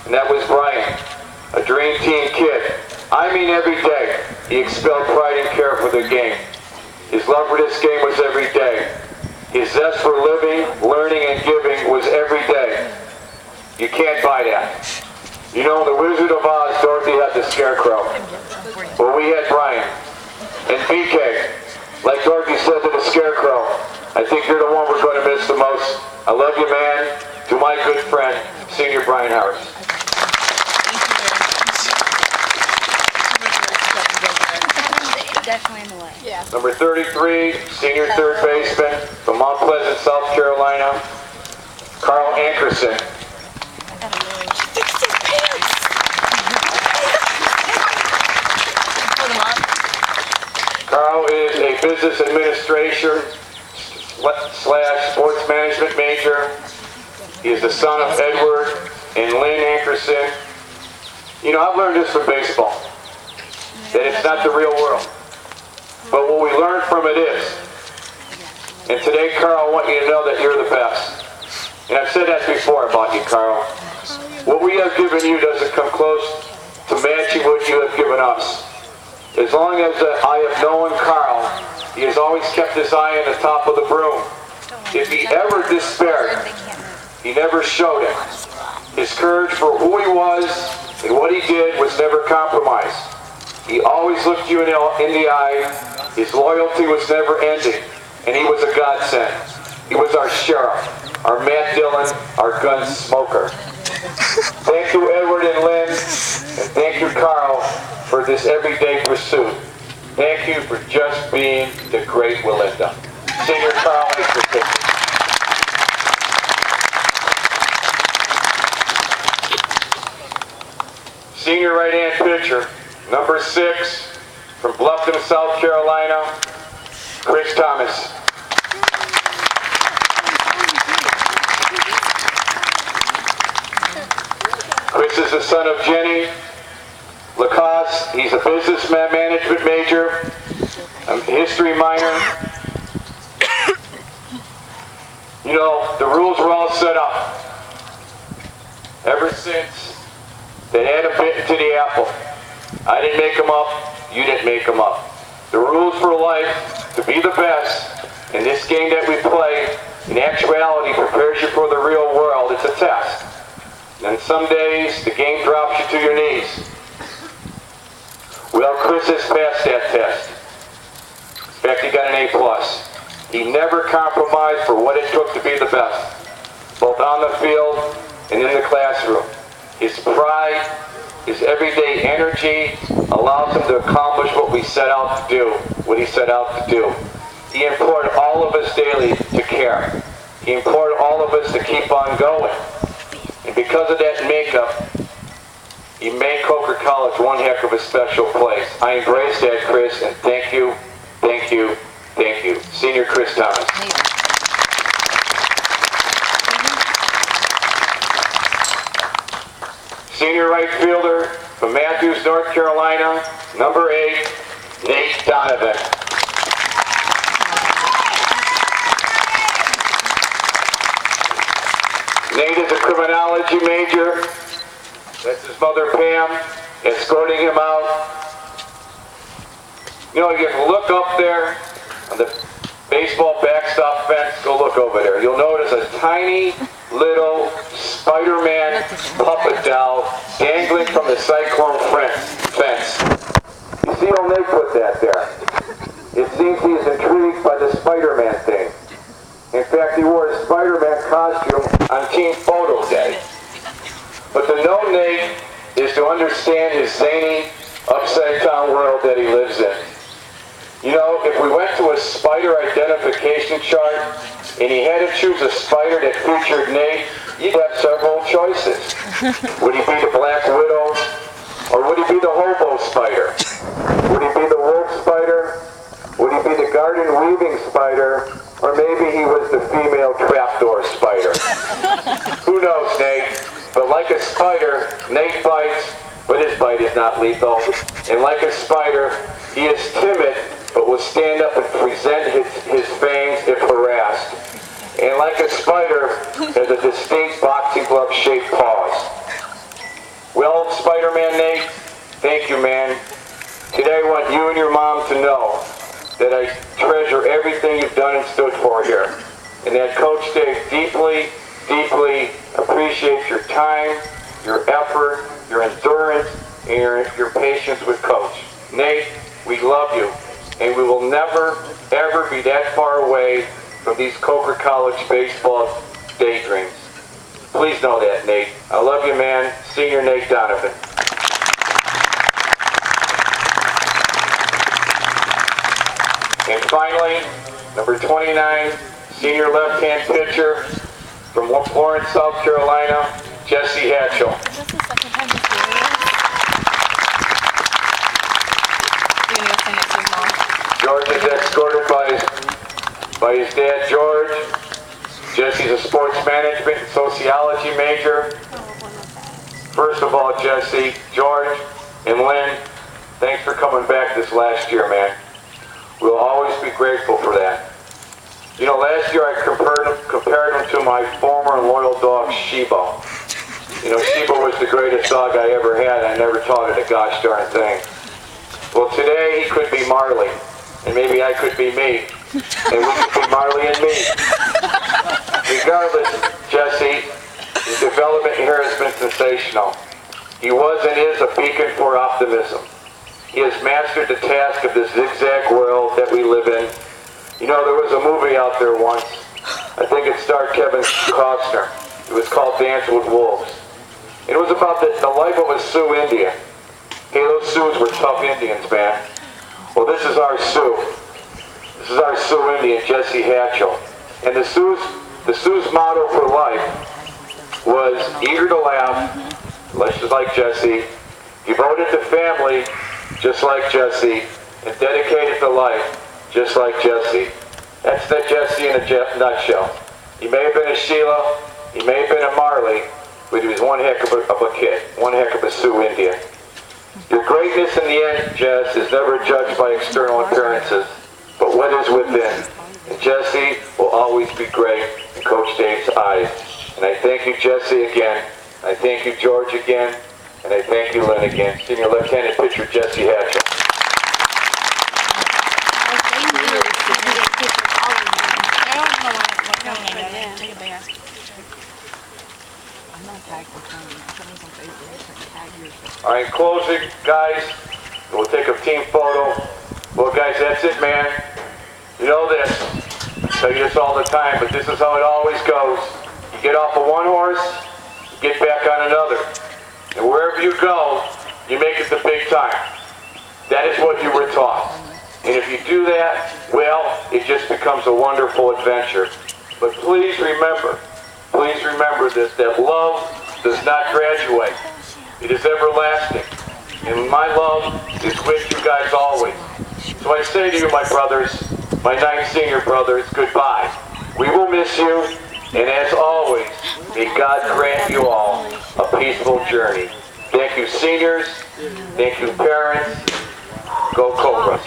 and that was Brian, a Dream Team kid. I mean every day, he expelled pride and care for the game. His love for this game was every day. His zest for living, learning, and giving was every day. You can't buy that. You know, in the Wizard of Oz, Dorothy had the Scarecrow. But we had Brian. And BK, like Dorothy said to the Scarecrow, I think you're the one we're going to miss the most. I love you, man. To my good friend, Senior Brian Harris. Definitely in the way. Yeah. Number 33, senior third baseman from Mount Pleasant, South Carolina, Carl Ankerson. Carl is a business administration / sports management major. He is the son of Edward and Lynn Ankerson. You know, I've learned this from baseball, that it's not the real world. But what we learn from it is. And today, Carl, I want you to know that you're the best. And I've said that before about you, Carl. What we have given you doesn't come close to matching what you have given us. As long as I have known Carl, he has always kept his eye on the top of the broom. If he ever despaired, he never showed it. His courage for who he was and what he did was never compromised. He always looked you in the eye. His loyalty was never ending, and he was a godsend. He was our sheriff, our Matt Dillon, our gun smoker. Thank you, Edward and Lynn, and thank you, Carl, for this everyday pursuit. Thank you for just being the great Willinda. Senior Carl Ankerson. Senior right-hand pitcher, number 6, from Bluffton, South Carolina, Chris Thomas. Chris is the son of Jenny Lacoste. He's a business management major, a history minor. You know, the rules were all set up ever since they had a bit into the apple. I didn't make them up, you didn't make them up. The rules for life, to be the best, in this game that we play, in actuality prepares you for the real world. It's a test. And some days, the game drops you to your knees. Well, Chris has passed that test. In fact, he got an A+. He never compromised for what it took to be the best, both on the field and in the classroom. His pride, his everyday energy allows him to accomplish what we set out to do, what he set out to do. He implored all of us daily to care. He implored all of us to keep on going. And because of that makeup, he made Coker College one heck of a special place. I embrace that, Chris, and thank you, thank you, thank you. Senior Chris Thomas. Senior right fielder from Matthews, North Carolina, number 8, Nate Donovan. Nate is a criminology major. That's his mother, Pam, escorting him out. You know, you can look up there on the baseball backstop fence. Go look over there. You'll notice a tiny little Spider-Man puppet doll dangling from the cyclone fence. You see how they put that there? It seems he is intrigued by the Spider-Man thing. In fact, he wore a Spider-Man costume on team photo day. But to know Nate is to understand his zany, upside-down world that he lives in. You know, if we went to a spider identification chart and he had to choose a spider that featured Nate, you'd have several choices. Would he be the Black Widow? Or would he be the hobo spider? Would he be the wolf spider? Would he be the garden weaving spider? Or maybe he was the female trapdoor spider. Who knows, Nate? But like a spider, Nate bites, but his bite is not lethal. And like a spider, he is timid, but will stand up and present his fangs if harassed. And like a spider, has a distinct boxing glove-shaped paws. that Coach Dave deeply, deeply appreciates your time, your effort, your endurance, and your patience with Coach. Nate, we love you, and we will never, ever be that far away from these Cobra College baseball daydreams. Please know that, Nate. I love you, man. Senior Nate Donovan. And finally, number 29, senior left-hand pitcher from Florence, South Carolina, Jesse Hatchell. George is escorted by his dad, George. Jesse's a sports management and sociology major. First of all, Jesse, George, and Lynn, thanks for coming back this last year, man. We'll always be grateful for that. You know, last year I compared him to my former and loyal dog, Sheba. You know, Sheba was the greatest dog I ever had. I never taught it a gosh darn thing. Well, today he could be Marley, and maybe I could be me, and we could be Marley and me. Regardless, Jesse, his development here has been sensational. He was and is a beacon for optimism. He has mastered the task of this zigzag world that we live in. You know, there was a movie out there once. I think it starred Kevin Costner. It was called Dance with Wolves. It was about the life of a Sioux Indian. Hey, those Sioux were tough Indians, man. Well, this is our Sioux. This is our Sioux Indian, Jesse Hatchell. And the Sioux's motto for life was eager to laugh, just like Jesse, devoted to family, just like Jesse, and dedicated to life, just like Jesse. That's the Jesse in a nutshell. He may have been a Sheila, he may have been a Marley, but he was one heck of a kid, one heck of a Sioux Indian. Your greatness in the end, Jess, is never judged by external appearances, but what is within. And Jesse will always be great in Coach Dave's eyes. And I thank you, Jesse, again. I thank you, George, again. And I thank you, Lynn, again. Senior left-handed pitcher, Jesse Hatchell. All right, closing, guys. We'll take a team photo. Well, guys, that's it, man. You know this. I tell you this all the time, but this is how it always goes. You get off of one horse, you get back on another. And wherever you go, you make it the big time. That is what you were taught. And if you do that, well, it just becomes a wonderful adventure. But please remember this, that love does not graduate. It is everlasting. And my love is with you guys always. So I say to you, my brothers, my 9 senior brothers, goodbye. We will miss you, and as always, may God grant you all a peaceful journey. Thank you, seniors. Thank you, parents. Go Cobras.